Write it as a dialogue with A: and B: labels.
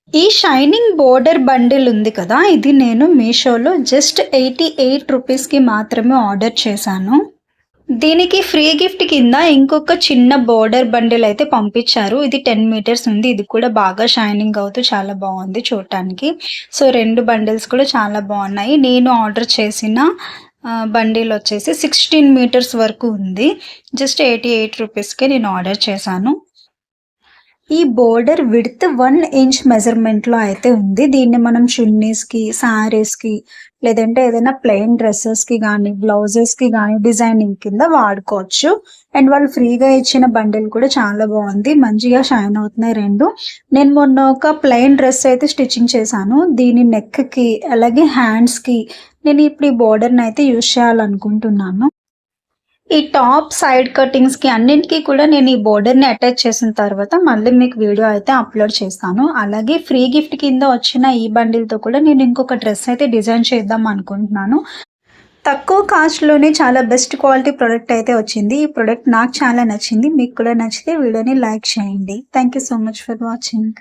A: ఈ shining border bundle ఉంది కదా! ఇది నేను మీషోలో జస్ట్ 88 రూపీస్‌కి మాత్రమే ఆర్డర్ చేశాను. దీనికి ఫ్రీ గిఫ్ట్ కింద ఇంకొక చిన్న బోర్డర్ బండిల్ అయితే పంపించారు. ఇది 10 మీటర్స్ ఉంది. ఇది కూడా బాగా షైనింగ్ అవుతూ చాలా బావుంది చూడటానికి. సో, 2 బండిల్స్ కూడా చాలా బావున్నాయి. నేను ఆర్డర్ చేసిన బండిల్ వచ్చేసి 16 మీటర్స్ వరకు ఉంది. జస్ట్ 88 రూపీస్‌కే నేను ఆర్డర్ చేశాను. ఈ బోర్డర్ విడ్త్ 1 ఇంచ్ మెజర్‌మెంట్‌లో అయితే ఉంది. దీన్ని మనం చున్నీస్‌కి, శారీస్‌కి లేదంటే ఏదైనా ప్లెయిన్ డ్రెసెస్‌కి గానీ, బ్లౌజెస్‌కి గానీ డిజైనింగ్ కింద వాడుకోవచ్చు. అండ్ వాళ్ళు ఫ్రీగా ఇచ్చిన బండిల్ కూడా చాలా బావుంది. మంచిగా షైన్ అవుతున్నాయి 2. నేను మొన్న ఒక ప్లెయిన్ డ్రెస్ అయితే స్టిచ్చింగ్ చేశాను. దీని నెక్‌కి అలాగే హ్యాండ్స్‌కి నేను ఇప్పుడు ఈ బోర్డర్‌నైతే యూజ్ చేయాలనుకుంటున్నాను. ఈ టాప్ సైడ్ కటింగ్స్‌కి అన్నిటికి కూడా నేను ఈ బోర్డర్‌ని అటాచ్ చేసిన తర్వాత మళ్ళీ మీకు వీడియో అయితే అప్‌లోడ్ చేస్తాను. అలాగే ఫ్రీ గిఫ్ట్ కింద వచ్చిన ఈ బండిల్‌తో కూడా నేను ఇంకొక డ్రెస్ అయితే డిజైన్ చేద్దాం అనుకుంటున్నాను. తక్కువ కాస్ట్‌లోనే చాలా బెస్ట్ క్వాలిటీ ప్రొడక్ట్ అయితే వచ్చింది. ఈ ప్రొడక్ట్ నాకు చాలా నచ్చింది. మీకు కూడా నచ్చితే వీడియోని లైక్ చేయండి. Thank you so much for watching.